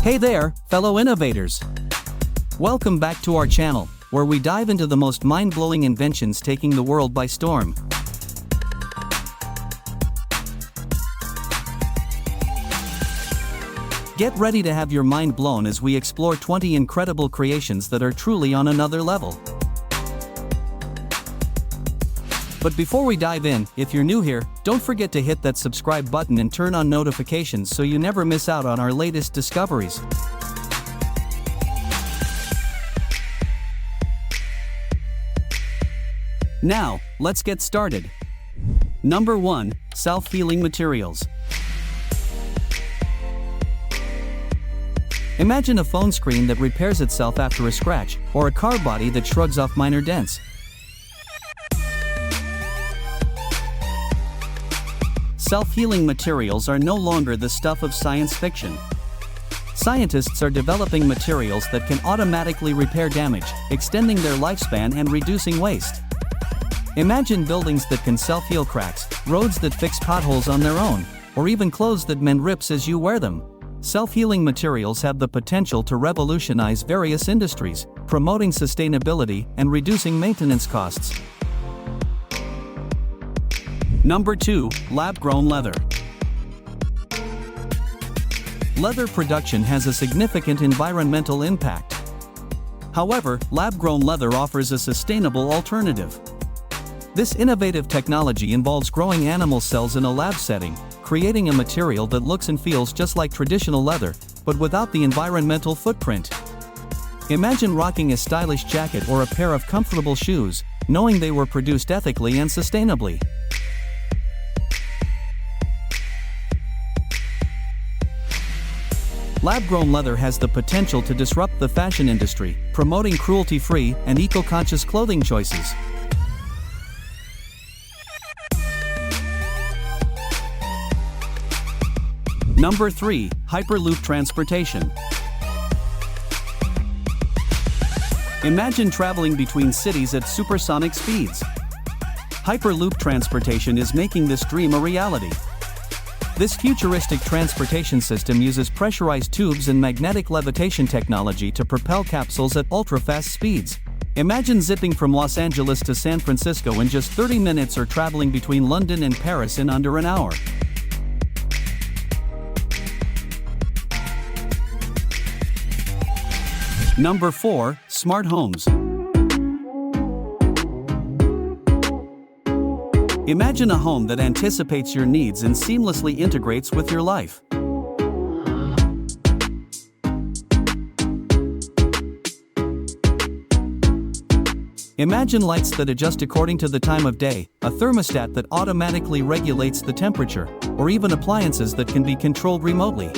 Hey there, fellow innovators! Welcome back to our channel, where we dive into the most mind-blowing inventions taking the world by storm. Get ready to have your mind blown as we explore 20 incredible creations that are truly on another level. But before we dive in, if you're new here, don't forget to hit that subscribe button and turn on notifications so you never miss out on our latest discoveries. Now, let's get started. Number 1. Self-healing materials. Imagine a phone screen that repairs itself after a scratch, or a car body that shrugs off minor dents. Self-healing materials are no longer the stuff of science fiction. Scientists are developing materials that can automatically repair damage, extending their lifespan and reducing waste. Imagine buildings that can self-heal cracks, roads that fix potholes on their own, or even clothes that mend rips as you wear them. Self-healing materials have the potential to revolutionize various industries, promoting sustainability and reducing maintenance costs. Number 2. Lab-grown leather. Leather production has a significant environmental impact. However, lab-grown leather offers a sustainable alternative. This innovative technology involves growing animal cells in a lab setting, creating a material that looks and feels just like traditional leather, but without the environmental footprint. Imagine rocking a stylish jacket or a pair of comfortable shoes, knowing they were produced ethically and sustainably. Lab-grown leather has the potential to disrupt the fashion industry, promoting cruelty-free and eco-conscious clothing choices. Number 3. Hyperloop transportation. Imagine traveling between cities at supersonic speeds. Hyperloop transportation is making this dream a reality. This futuristic transportation system uses pressurized tubes and magnetic levitation technology to propel capsules at ultra-fast speeds. Imagine zipping from Los Angeles to San Francisco in just 30 minutes or traveling between London and Paris in under an hour. Number 4. Smart homes. Imagine a home that anticipates your needs and seamlessly integrates with your life. Imagine lights that adjust according to the time of day, a thermostat that automatically regulates the temperature, or even appliances that can be controlled remotely.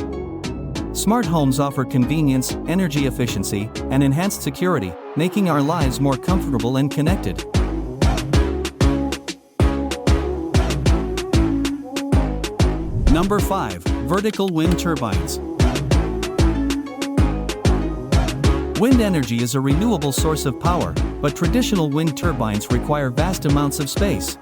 Smart homes offer convenience, energy efficiency, and enhanced security, making our lives more comfortable and connected. Number 5. Vertical wind turbines. Wind energy is a renewable source of power, but traditional wind turbines require vast amounts of space.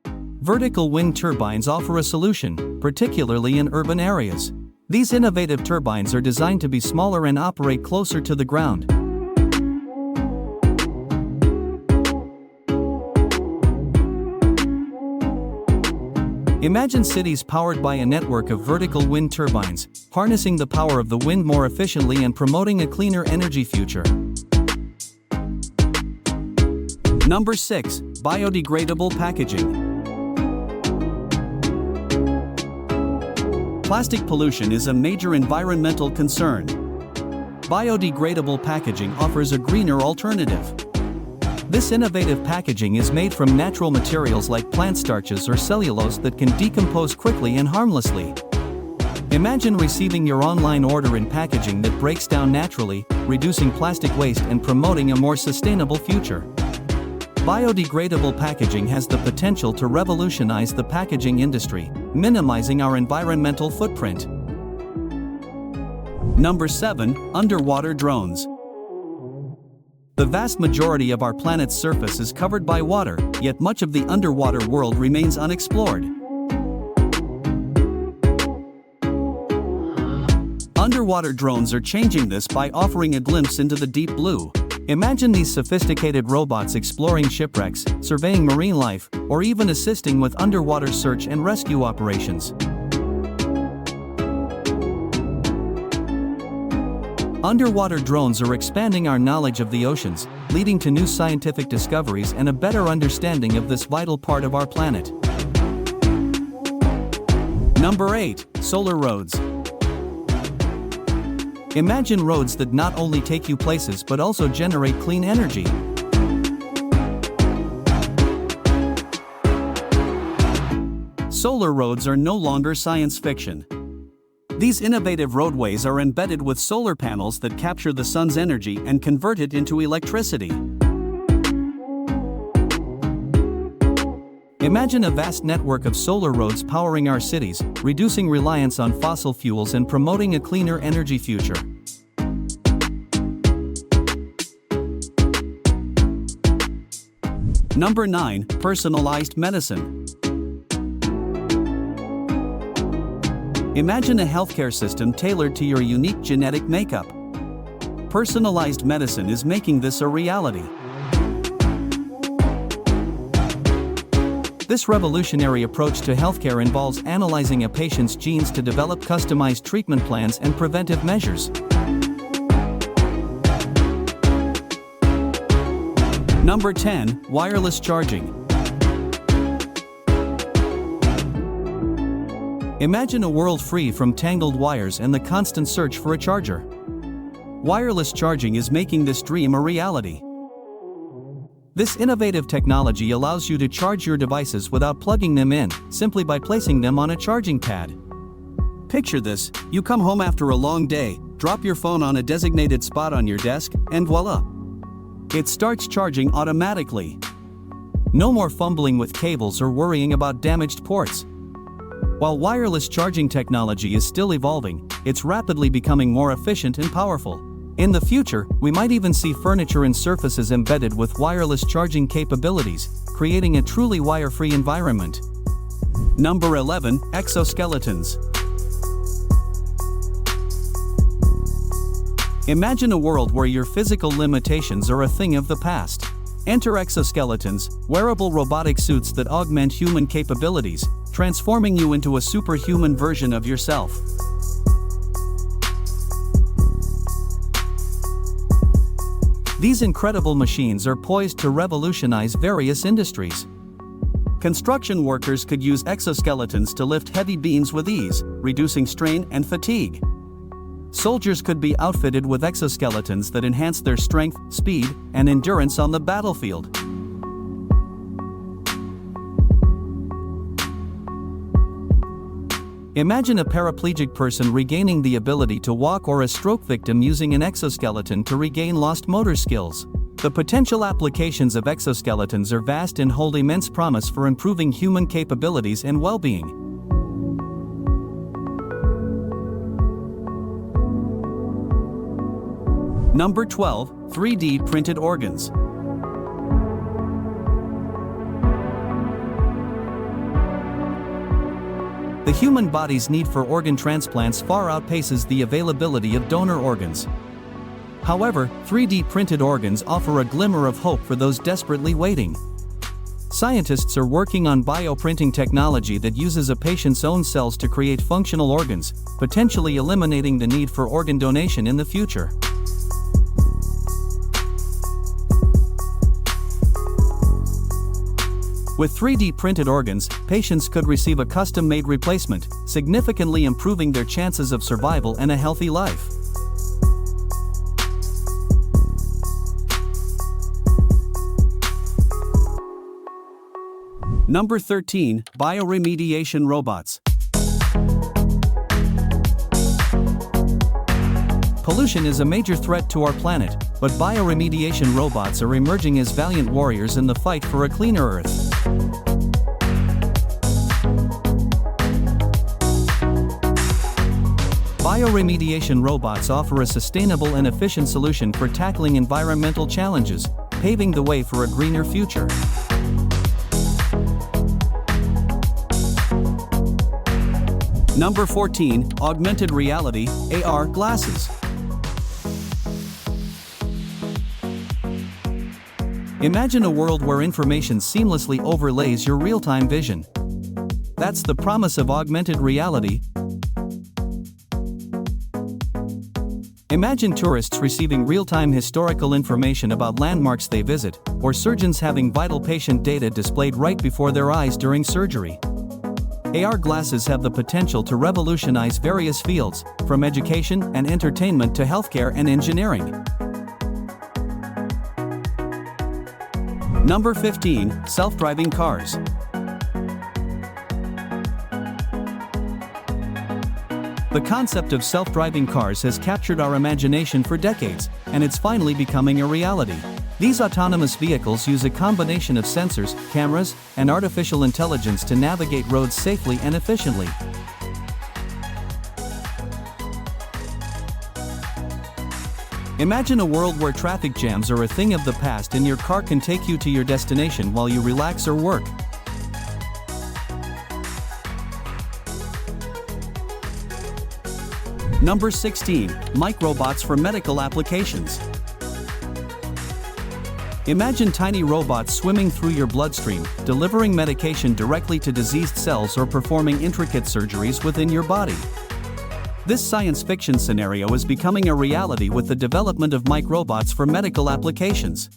Vertical wind turbines offer a solution, particularly in urban areas. These innovative turbines are designed to be smaller and operate closer to the ground. Imagine cities powered by a network of vertical wind turbines, harnessing the power of the wind more efficiently and promoting a cleaner energy future. Number 6. Biodegradable packaging. Plastic pollution is a major environmental concern. Biodegradable packaging offers a greener alternative. This innovative packaging is made from natural materials like plant starches or cellulose that can decompose quickly and harmlessly. Imagine receiving your online order in packaging that breaks down naturally, reducing plastic waste and promoting a more sustainable future. Biodegradable packaging has the potential to revolutionize the packaging industry, minimizing our environmental footprint. Number 7. Underwater drones. The vast majority of our planet's surface is covered by water, yet much of the underwater world remains unexplored. Underwater drones are changing this by offering a glimpse into the deep blue. Imagine these sophisticated robots exploring shipwrecks, surveying marine life, or even assisting with underwater search and rescue operations. Underwater drones are expanding our knowledge of the oceans, leading to new scientific discoveries and a better understanding of this vital part of our planet. Number 8. Solar roads. Imagine roads that not only take you places but also generate clean energy. Solar roads are no longer science fiction. These innovative roadways are embedded with solar panels that capture the sun's energy and convert it into electricity. Imagine a vast network of solar roads powering our cities, reducing reliance on fossil fuels and promoting a cleaner energy future. Number 9. Personalized medicine. Imagine a healthcare system tailored to your unique genetic makeup. Personalized medicine is making this a reality. This revolutionary approach to healthcare involves analyzing a patient's genes to develop customized treatment plans and preventive measures. Number 10. Wireless charging. Imagine a world free from tangled wires and the constant search for a charger. Wireless charging is making this dream a reality. This innovative technology allows you to charge your devices without plugging them in, simply by placing them on a charging pad. Picture this: you come home after a long day, drop your phone on a designated spot on your desk, and voila! It starts charging automatically. No more fumbling with cables or worrying about damaged ports. While wireless charging technology is still evolving, it's rapidly becoming more efficient and powerful. In the future, we might even see furniture and surfaces embedded with wireless charging capabilities, creating a truly wire-free environment. Number 11. Exoskeletons. Imagine a world where your physical limitations are a thing of the past. Enter exoskeletons, wearable robotic suits that augment human capabilities, transforming you into a superhuman version of yourself. These incredible machines are poised to revolutionize various industries. Construction workers could use exoskeletons to lift heavy beams with ease, reducing strain and fatigue. Soldiers could be outfitted with exoskeletons that enhance their strength, speed, and endurance on the battlefield. Imagine a paraplegic person regaining the ability to walk, or a stroke victim using an exoskeleton to regain lost motor skills. The potential applications of exoskeletons are vast and hold immense promise for improving human capabilities and well-being. Number 12. 3D printed organs. The human body's need for organ transplants far outpaces the availability of donor organs. However, 3D printed organs offer a glimmer of hope for those desperately waiting. Scientists are working on bioprinting technology that uses a patient's own cells to create functional organs, potentially eliminating the need for organ donation in the future. With 3D printed organs, patients could receive a custom-made replacement, significantly improving their chances of survival and a healthy life. Number 13. Bioremediation robots. Pollution is a major threat to our planet, but bioremediation robots are emerging as valiant warriors in the fight for a cleaner Earth. Bioremediation robots offer a sustainable and efficient solution for tackling environmental challenges, paving the way for a greener future. Number 14, Augmented Reality, AR glasses. Imagine a world where information seamlessly overlays your real-time vision. That's the promise of augmented reality. Imagine tourists receiving real-time historical information about landmarks they visit, or surgeons having vital patient data displayed right before their eyes during surgery. AR glasses have the potential to revolutionize various fields, from education and entertainment to healthcare and engineering. Number 15, Self-driving cars. The concept of self-driving cars has captured our imagination for decades, and it's finally becoming a reality. These autonomous vehicles use a combination of sensors, cameras, and artificial intelligence to navigate roads safely and efficiently. Imagine a world where traffic jams are a thing of the past and your car can take you to your destination while you relax or work. Number 16, Microbots for medical applications. Imagine tiny robots swimming through your bloodstream, delivering medication directly to diseased cells or performing intricate surgeries within your body. This science fiction scenario is becoming a reality with the development of microbots for medical applications.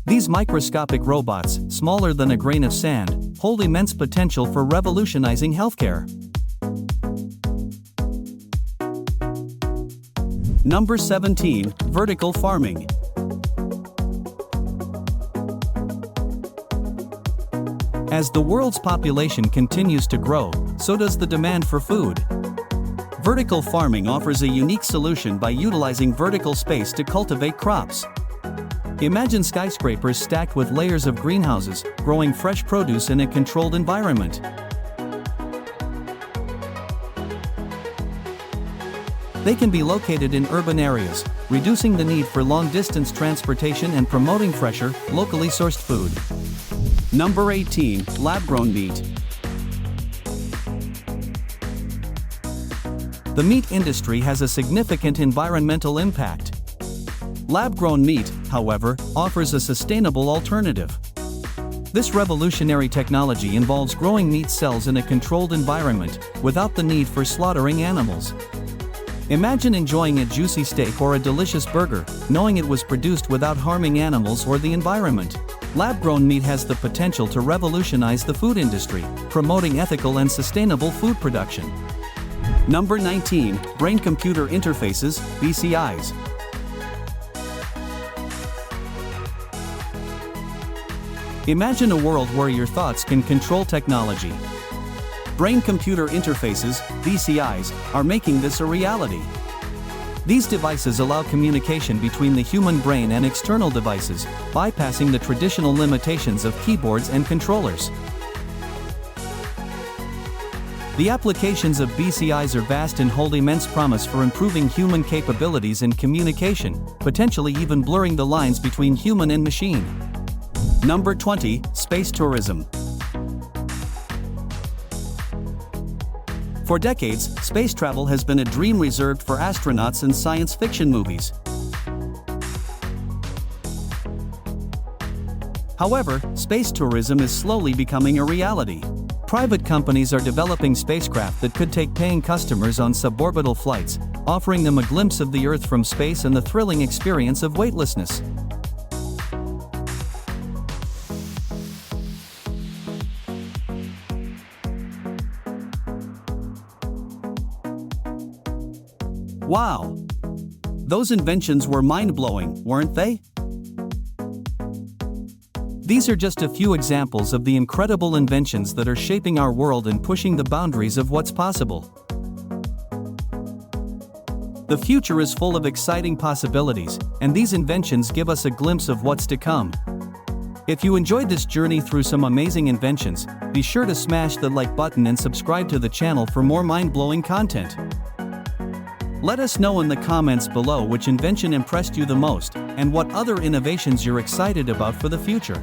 These microscopic robots, smaller than a grain of sand, hold immense potential for revolutionizing healthcare. Number 17, Vertical farming. As the world's population continues to grow, so does the demand for food. Vertical farming offers a unique solution by utilizing vertical space to cultivate crops. Imagine skyscrapers stacked with layers of greenhouses, growing fresh produce in a controlled environment. They can be located in urban areas, reducing the need for long-distance transportation and promoting fresher, locally sourced food. Number 18, Lab-grown meat. The meat industry has a significant environmental impact. Lab-grown meat, however, offers a sustainable alternative. This revolutionary technology involves growing meat cells in a controlled environment, without the need for slaughtering animals. Imagine enjoying a juicy steak or a delicious burger, knowing it was produced without harming animals or the environment. Lab-grown meat has the potential to revolutionize the food industry, promoting ethical and sustainable food production. Number 19, Brain-computer interfaces, BCIs. Imagine a world where your thoughts can control technology. Brain-computer interfaces, BCIs, are making this a reality. These devices allow communication between the human brain and external devices, bypassing the traditional limitations of keyboards and controllers. The applications of BCIs are vast and hold immense promise for improving human capabilities in communication, potentially even blurring the lines between human and machine. Number 20, Space tourism. For decades, space travel has been a dream reserved for astronauts and science fiction movies. However, space tourism is slowly becoming a reality. Private companies are developing spacecraft that could take paying customers on suborbital flights, offering them a glimpse of the Earth from space and the thrilling experience of weightlessness. Wow! Those inventions were mind-blowing, weren't they? These are just a few examples of the incredible inventions that are shaping our world and pushing the boundaries of what's possible. The future is full of exciting possibilities, and these inventions give us a glimpse of what's to come. If you enjoyed this journey through some amazing inventions, be sure to smash the like button and subscribe to the channel for more mind-blowing content. Let us know in the comments below which invention impressed you the most, and what other innovations you're excited about for the future.